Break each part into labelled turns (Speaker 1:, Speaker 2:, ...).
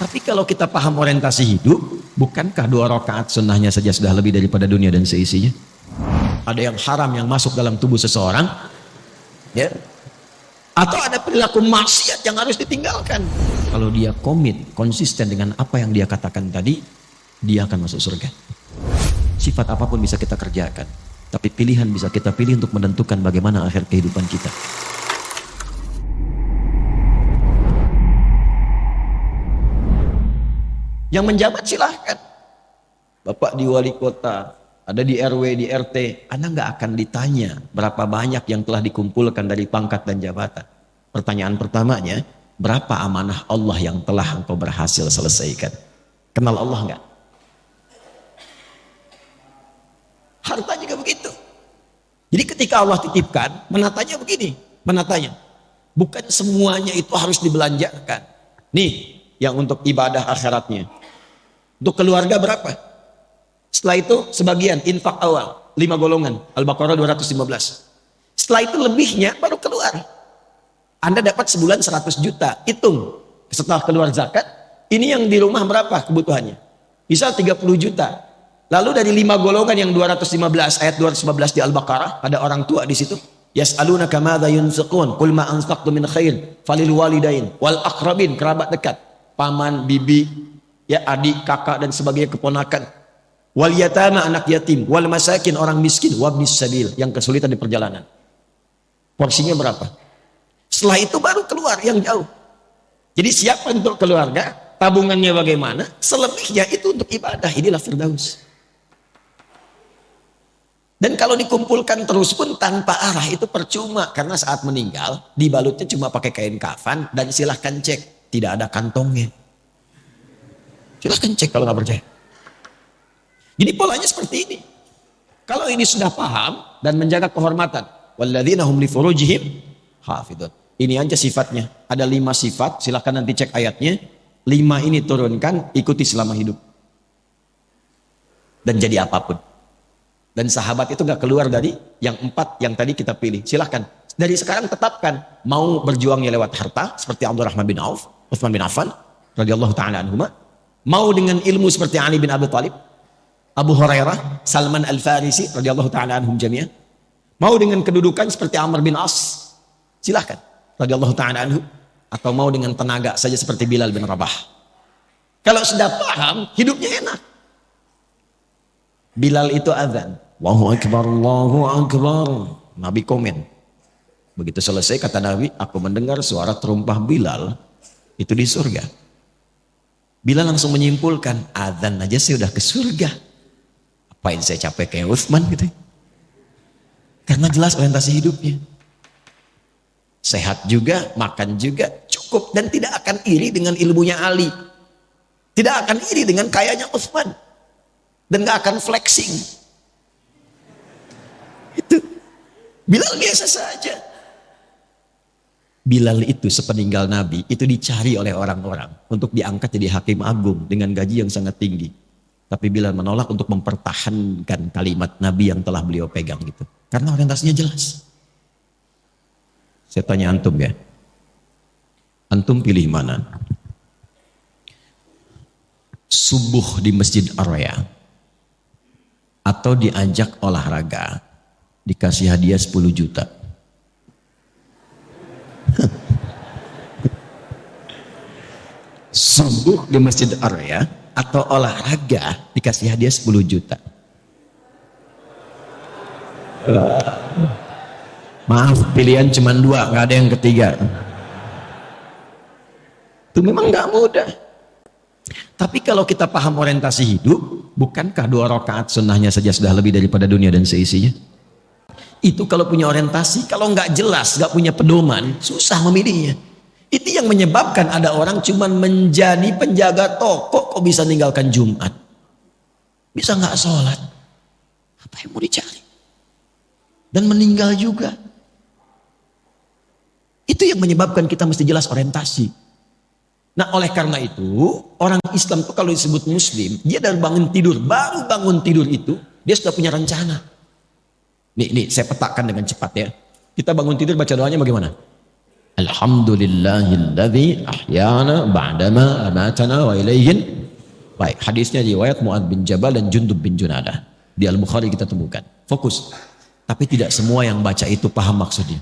Speaker 1: Tapi kalau kita paham orientasi hidup, bukankah 2 rakaat sunnahnya saja sudah lebih daripada dunia dan seisinya? Ada yang haram yang masuk dalam tubuh seseorang, ya, atau ada perilaku maksiat yang harus ditinggalkan. Kalau dia komit, konsisten dengan apa yang dia katakan tadi, dia akan masuk surga. Sifat apapun bisa kita kerjakan, tapi pilihan bisa kita pilih untuk menentukan bagaimana akhir kehidupan kita. Yang menjabat silahkan. Bapak di wali kota, ada di RW, di RT, Anda nggak akan ditanya berapa banyak yang telah dikumpulkan dari pangkat dan jabatan. Pertanyaan pertamanya, berapa amanah Allah yang telah engkau berhasil selesaikan? Kenal Allah nggak? Harta juga begitu. Jadi ketika Allah titipkan, menatanya begini, menatanya. Bukan semuanya itu harus dibelanjakan. Nih, yang untuk ibadah akhiratnya. Untuk keluarga berapa? Setelah itu sebagian infak awal 5 golongan Al-Baqarah 215. Setelah itu lebihnya baru keluar. Anda dapat sebulan 100 juta, hitung setelah keluar zakat, ini yang di rumah berapa kebutuhannya? Bisa 30 juta. Lalu dari 5 golongan yang 215, ayat 215 di Al-Baqarah, ada orang tua di situ. Yas'alunaka madza yunfiqun qul ma anfaqtum min khair falil walidain wal aqrabin, kerabat dekat, paman, bibi, ya, adik, kakak dan sebagainya, keponakan, wal yatama, anak yatim, wal masakin, orang miskin, wabnis sabil, yang kesulitan di perjalanan. Porsinya berapa? Setelah itu baru keluar yang jauh. Jadi siapa untuk keluarga, tabungannya bagaimana, selebihnya itu untuk ibadah. Inilah Firdaus. Dan kalau dikumpulkan terus pun tanpa arah itu percuma, karena saat meninggal dibalutnya cuma pakai kain kafan dan silahkan cek, tidak ada kantongnya. Silahkan cek kalau nggak percaya. Jadi polanya seperti ini. Kalau ini sudah paham dan menjaga kehormatan, walladzina hum li furujihim hafidun. Ini aja sifatnya. Ada 5 sifat, silahkan nanti cek ayatnya. 5 ini turunkan, ikuti selama hidup. Dan jadi apapun. Dan sahabat itu nggak keluar dari yang 4 yang tadi kita pilih. Silahkan. Dari sekarang tetapkan. Mau berjuangnya lewat harta, seperti Abdurrahman bin Auf, Utsman bin Affan, radhiyallahu ta'ala anhuma. Mau dengan ilmu seperti Ali bin Abi Thalib, Abu Hurairah, Salman Al-Farisi, radhiyallahu ta'ala anhum jami'an. Mau dengan kedudukan seperti Amr bin As, silahkan, radhiyallahu ta'ala anhu. Atau mau dengan tenaga saja seperti Bilal bin Rabah. Kalau sudah paham, hidupnya enak. Bilal itu azan, Allahu Akbar, Allahu Akbar. Nabi komen. Begitu selesai kata Nabi, aku mendengar suara terumpah Bilal itu di surga. Bilal langsung menyimpulkan, azan aja saya udah ke surga. Apain saya capek kayak Utsman gitu. Karena jelas orientasi hidupnya. Sehat juga, makan juga, cukup. Dan tidak akan iri dengan ilmunya Ali. Tidak akan iri dengan kayanya Utsman. Dan gak akan flexing. Itu. Bilal biasa saja. Bilal itu sepeninggal Nabi, itu dicari oleh orang-orang untuk diangkat jadi hakim agung dengan gaji yang sangat tinggi. Tapi Bilal menolak untuk mempertahankan kalimat Nabi yang telah beliau pegang gitu. Karena orientasinya jelas. Saya tanya antum ya. Antum pilih mana? Subuh di Masjid Ar-Raya atau diajak olahraga dikasih hadiah 10 juta? Subuh di Masjid Ar-Raya atau olahraga dikasih hadiah 10 juta? Maaf, pilihan cuma 2, nggak ada yang ketiga. Itu memang nggak mudah. Tapi kalau kita paham orientasi hidup, bukankah 2 rakaat sunnahnya saja sudah lebih daripada dunia dan seisinya? Itu kalau punya orientasi. Kalau nggak jelas, nggak punya pedoman, susah memilihnya. Itu yang menyebabkan ada orang cuma menjadi penjaga toko kok bisa meninggalkan Jumat, bisa nggak sholat, apa yang mau dicari, dan meninggal juga. Itu yang menyebabkan kita mesti jelas orientasi. Nah, oleh karena itu orang Islam itu kalau disebut Muslim, dia dari bangun tidur, baru bangun tidur itu dia sudah punya rencana. Nih saya petakan dengan cepat ya. Kita bangun tidur baca doanya bagaimana? Alhamdulillahilladzi ahyana ba'dama amatana wa ilaihin. Baik, hadisnya riwayat Mu'adz bin Jabal dan Jundub bin Junadah. Di Al-Bukhari kita temukan. Fokus. Tapi tidak semua yang baca itu paham maksudnya.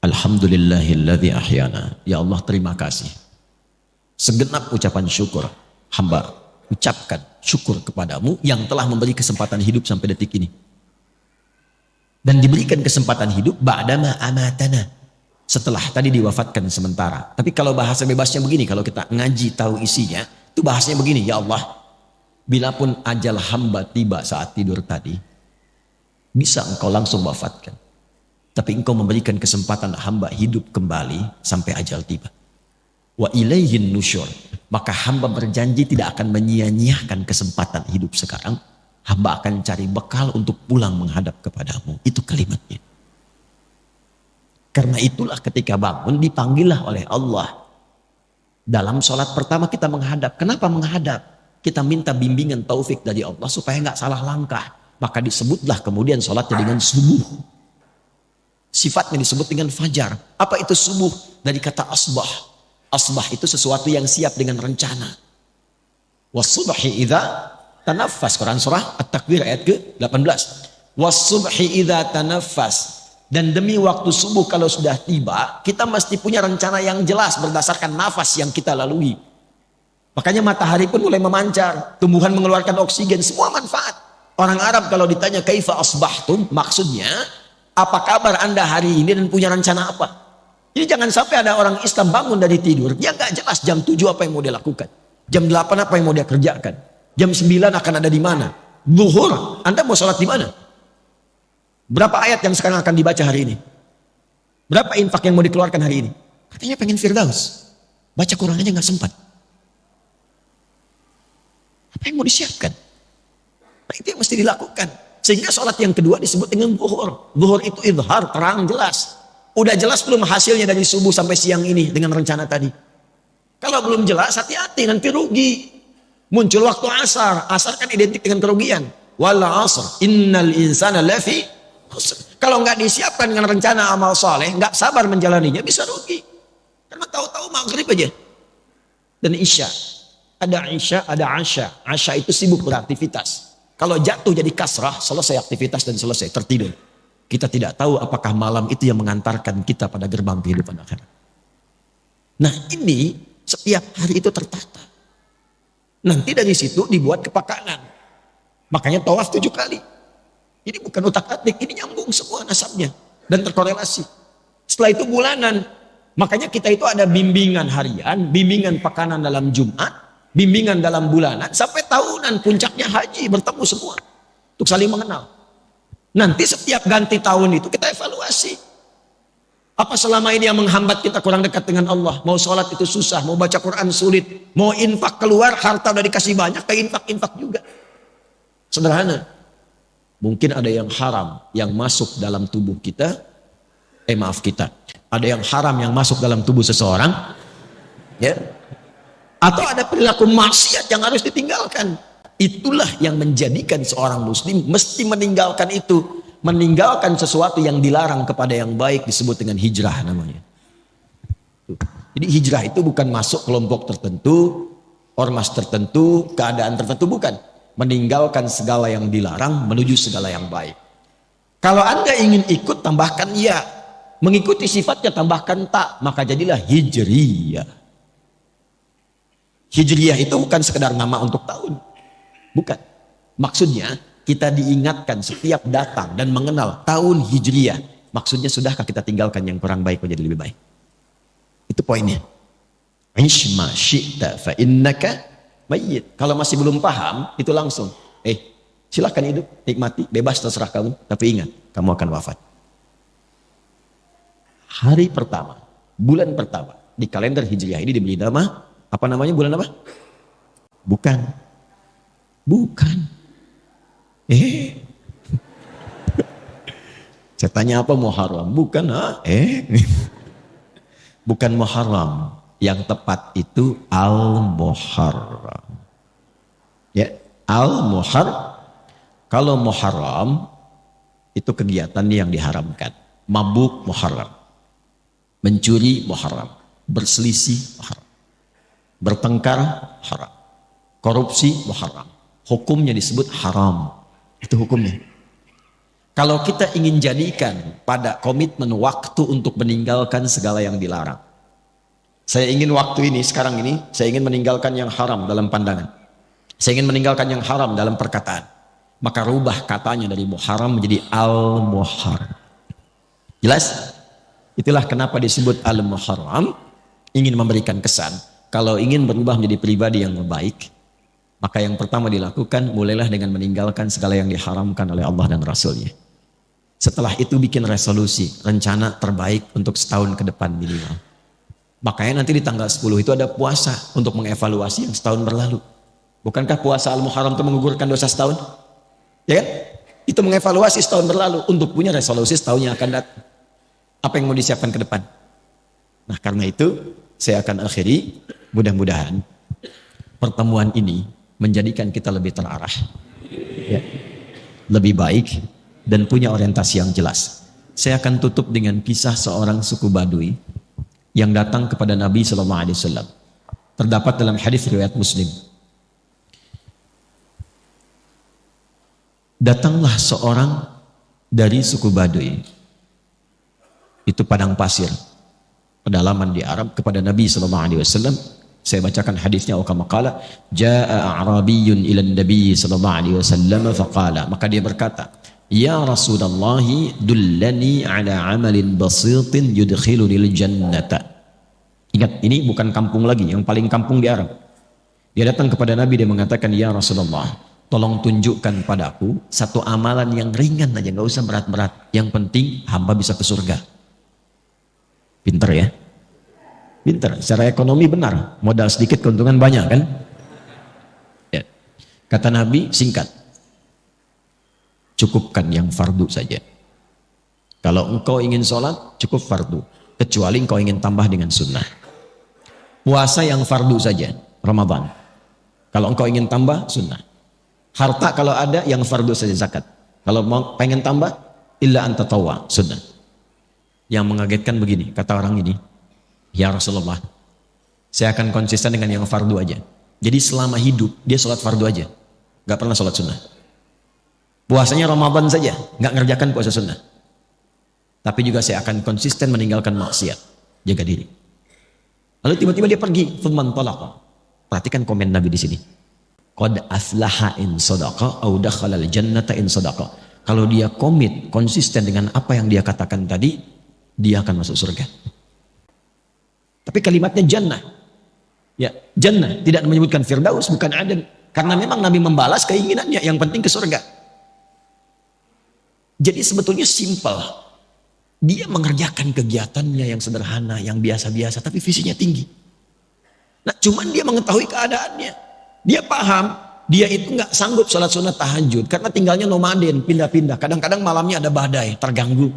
Speaker 1: Alhamdulillahilladzi ahyana. Ya Allah, terima kasih. Segenap ucapan syukur hamba ucapkan syukur kepadamu yang telah memberi kesempatan hidup sampai detik ini. Dan diberikan kesempatan hidup ba'dama amatana. Setelah tadi diwafatkan sementara. Tapi kalau bahasa bebasnya begini, kalau kita ngaji tahu isinya, itu bahasanya begini, ya Allah, bila pun ajal hamba tiba saat tidur tadi, bisa engkau langsung wafatkan. Tapi engkau memberikan kesempatan hamba hidup kembali sampai ajal tiba. Wa ilaihin nusyur. Maka hamba berjanji tidak akan menyia-nyiakan kesempatan hidup sekarang. Hamba akan cari bekal untuk pulang menghadap kepadamu. Itu kalimatnya. Karena itulah ketika bangun dipanggillah oleh Allah. Dalam sholat pertama kita menghadap. Kenapa menghadap? Kita minta bimbingan taufik dari Allah supaya nggak salah langkah. Maka disebutlah kemudian sholatnya dengan subuh. Sifatnya disebut dengan fajar. Apa itu subuh? Dari kata asbah. Asbah itu sesuatu yang siap dengan rencana. Was-subhi idza tanaffas. Quran surah At-Takwir ayat ke-18. Was-subhi idza tanaffas. Dan demi waktu subuh kalau sudah tiba, kita mesti punya rencana yang jelas berdasarkan nafas yang kita lalui. Makanya matahari pun mulai memancar, tumbuhan mengeluarkan oksigen, semua manfaat. Orang Arab kalau ditanya kaifa asbahtum, maksudnya apa kabar anda hari ini dan punya rencana apa? Jadi jangan sampai ada orang Islam bangun dari tidur, dia nggak jelas jam 7 apa yang mau dia lakukan, jam 8 apa yang mau dia kerjakan, jam 9 akan ada di mana, zuhur anda mau sholat di mana? Berapa ayat yang sekarang akan dibaca hari ini? Berapa infak yang mau dikeluarkan hari ini? Katanya pengen Firdaus, baca Quran aja nggak sempat. Apa yang mau disiapkan? Nah, itu yang mesti dilakukan. Sehingga sholat yang kedua disebut dengan zuhur. Zuhur itu idhar, terang, jelas. Udah jelas belum hasilnya dari subuh sampai siang ini dengan rencana tadi? Kalau belum jelas, hati-hati, nanti rugi. Muncul waktu asar. Asar kan identik dengan kerugian. Wal asr, innal insana lafi khusr. Kalau nggak disiapkan dengan rencana amal soleh, nggak sabar menjalaninya, bisa rugi. Karena tahu-tahu maghrib aja. Dan isya. Ada isya, ada asya. Asya itu sibuk beraktivitas. Kalau jatuh jadi kasrah, selesai aktivitas dan selesai, tertidur. Kita tidak tahu apakah malam itu yang mengantarkan kita pada gerbang kehidupan akhirat. Nah ini setiap hari itu tertata. Nanti dari situ dibuat kepakanan. Makanya tawaf 7 kali. Ini bukan utak-atik, ini nyambung semua nasabnya. Dan terkorelasi. Setelah itu bulanan. Makanya kita itu ada bimbingan harian, bimbingan pekanan dalam Jumat, bimbingan dalam bulanan, sampai tahunan puncaknya haji, bertemu semua. Untuk saling mengenal. Nanti setiap ganti tahun itu kita evaluasi. Apa selama ini yang menghambat kita kurang dekat dengan Allah? Mau sholat itu susah, mau baca Quran sulit, mau infak keluar, harta udah dikasih banyak, kayak infak-infak juga. Sederhana. Mungkin ada yang haram yang masuk dalam tubuh kita. Ada yang haram yang masuk dalam tubuh seseorang. Ya. Atau ada perilaku maksiat yang harus ditinggalkan. Itulah yang menjadikan seorang muslim mesti meninggalkan itu. Meninggalkan sesuatu yang dilarang kepada yang baik disebut dengan hijrah namanya. Jadi hijrah itu bukan masuk kelompok tertentu, ormas tertentu, keadaan tertentu, bukan. Meninggalkan segala yang dilarang menuju segala yang baik. Kalau anda ingin ikut, tambahkan ya. Mengikuti sifatnya tambahkan tak, maka jadilah hijriyah. Hijriyah itu bukan sekedar nama untuk tahun. Bukan. Maksudnya kita diingatkan setiap datang dan mengenal tahun hijriyah. Maksudnya sudahkah kita tinggalkan yang kurang baik menjadi lebih baik? Itu poinnya. Ish ma syi'ta fa innaka mayyit. Kalau masih belum paham, itu langsung. Silakan hidup, nikmati, bebas terserah kamu. Tapi ingat, kamu akan wafat. Hari pertama, bulan pertama di kalender hijriyah ini diberi nama, apa namanya bulan apa? Bukan. Saya tanya apa Muharram? Bukan, bukan Muharram. Yang tepat itu Al-Muharram. Ya, Al-Muharram. Kalau Muharram itu kegiatan yang diharamkan. Mabuk Muharram. Mencuri muharram, berselisih muharram, bertengkar haram, korupsi muharram. Hukumnya disebut haram. Itu hukumnya. Kalau kita ingin jadikan pada komitmen waktu untuk meninggalkan segala yang dilarang. Saya ingin waktu ini, sekarang ini, saya ingin meninggalkan yang haram dalam pandangan. Saya ingin meninggalkan yang haram dalam perkataan. Maka rubah katanya dari muharram menjadi al-muharram. Jelas? Itulah kenapa disebut al-muharram. Ingin memberikan kesan. Kalau ingin berubah menjadi pribadi yang baik, maka yang pertama dilakukan, mulailah dengan meninggalkan segala yang diharamkan oleh Allah dan Rasulnya. Setelah itu bikin resolusi, rencana terbaik untuk setahun ke depan minimal. Makanya nanti di tanggal 10 itu ada puasa untuk mengevaluasi yang setahun berlalu. Bukankah puasa al-muharram itu menggugurkan dosa setahun? Ya kan? Itu mengevaluasi setahun berlalu untuk punya resolusi setahun yang akan datang. Apa yang mau disiapkan ke depan? Nah, karena itu saya akan akhiri, mudah-mudahan pertemuan ini menjadikan kita lebih terarah, ya, lebih baik, dan punya orientasi yang jelas. Saya akan tutup dengan kisah seorang suku Badui yang datang kepada Nabi SAW. Terdapat dalam hadis riwayat Muslim. Datanglah seorang dari suku Badui, itu padang pasir, pedalaman di Arab, kepada Nabi SAW. Saya bacakan hadisnya. Kama qala, jaa a'rabiyyun ila Nabi sallallahu alaihi wasallam faqala, maka dia berkata, ya Rasulullah, dullani ala amalin basitin yudkhilunil jannata. Ingat, ini bukan kampung lagi, yang paling kampung di Arab. Dia datang kepada Nabi, dia mengatakan, ya Rasulullah, tolong tunjukkan padaku satu amalan yang ringan aja, nggak usah berat-berat, yang penting hamba bisa ke surga. Pinter ya? Pinter, secara ekonomi benar, modal sedikit keuntungan banyak kan? Ya. Kata Nabi, singkat, cukupkan yang fardu saja. Kalau engkau ingin sholat, cukup fardu, kecuali engkau ingin tambah dengan sunnah. Puasa yang fardu saja, Ramadan. Kalau engkau ingin tambah, sunnah. Harta kalau ada, yang fardu saja, zakat. Kalau mau pengen tambah, illa anta tawwa, sunnah. Yang mengagetkan begini, kata orang ini, ya Rasulullah, saya akan konsisten dengan yang fardu aja. Jadi selama hidup, dia sholat fardu aja. Gak pernah sholat sunnah. Puasanya Ramadan saja, gak ngerjakan puasa sunnah. Tapi juga saya akan konsisten meninggalkan maksiat. Jaga diri. Lalu tiba-tiba dia pergi. Thumman talaqa. Perhatikan komen Nabi di sini. Qad aflaha in sadaqa au dakhala al-jannata in sadaqa. Kalau dia komit, konsisten dengan apa yang dia katakan tadi, dia akan masuk surga. Tapi kalimatnya jannah. Ya, jannah tidak menyebutkan firdaus, bukan aden. Karena memang Nabi membalas keinginannya, yang penting ke surga. Jadi sebetulnya simpel. Dia mengerjakan kegiatannya yang sederhana, yang biasa-biasa, tapi visinya tinggi. Nah, cuman dia mengetahui keadaannya. Dia paham, dia itu nggak sanggup sholat sunat tahajud karena tinggalnya nomaden, pindah-pindah. Kadang-kadang malamnya ada badai, terganggu.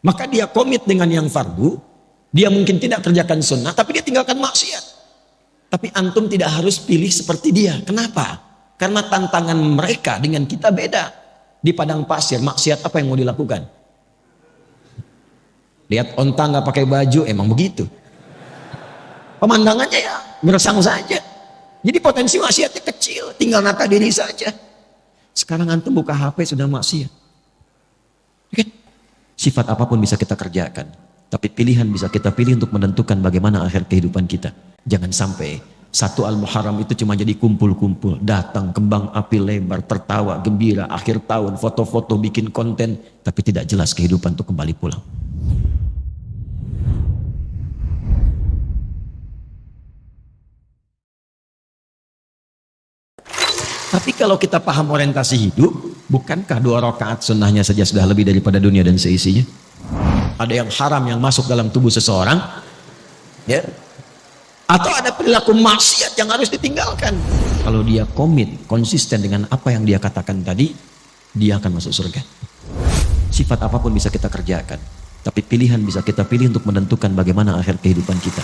Speaker 1: Maka dia komit dengan yang fardu. Dia mungkin tidak kerjakan sunnah, tapi dia tinggalkan maksiat. Tapi antum tidak harus pilih seperti dia. Kenapa? Karena tantangan mereka dengan kita beda. Di padang pasir, maksiat apa yang mau dilakukan? Lihat onta nggak pakai baju, emang begitu. Pemandangannya ya gersang saja. Jadi potensi maksiatnya kecil, tinggal nata diri saja. Sekarang antum buka HP sudah maksiat. Oke? Sifat apapun bisa kita kerjakan. Tapi pilihan bisa kita pilih untuk menentukan bagaimana akhir kehidupan kita. Jangan sampai satu Al-Muharram itu cuma jadi kumpul-kumpul. Datang, kembang api lebar, tertawa, gembira, akhir tahun, foto-foto, bikin konten. Tapi tidak jelas kehidupan untuk kembali pulang. Tapi kalau kita paham orientasi hidup, bukankah 2 rakaat sunnahnya saja sudah lebih daripada dunia dan seisinya? Ada yang haram yang masuk dalam tubuh seseorang, ya, atau ada perilaku maksiat yang harus ditinggalkan. Kalau dia komit, konsisten dengan apa yang dia katakan tadi, dia akan masuk surga. Sifat apapun bisa kita kerjakan, tapi pilihan bisa kita pilih untuk menentukan bagaimana akhir kehidupan kita.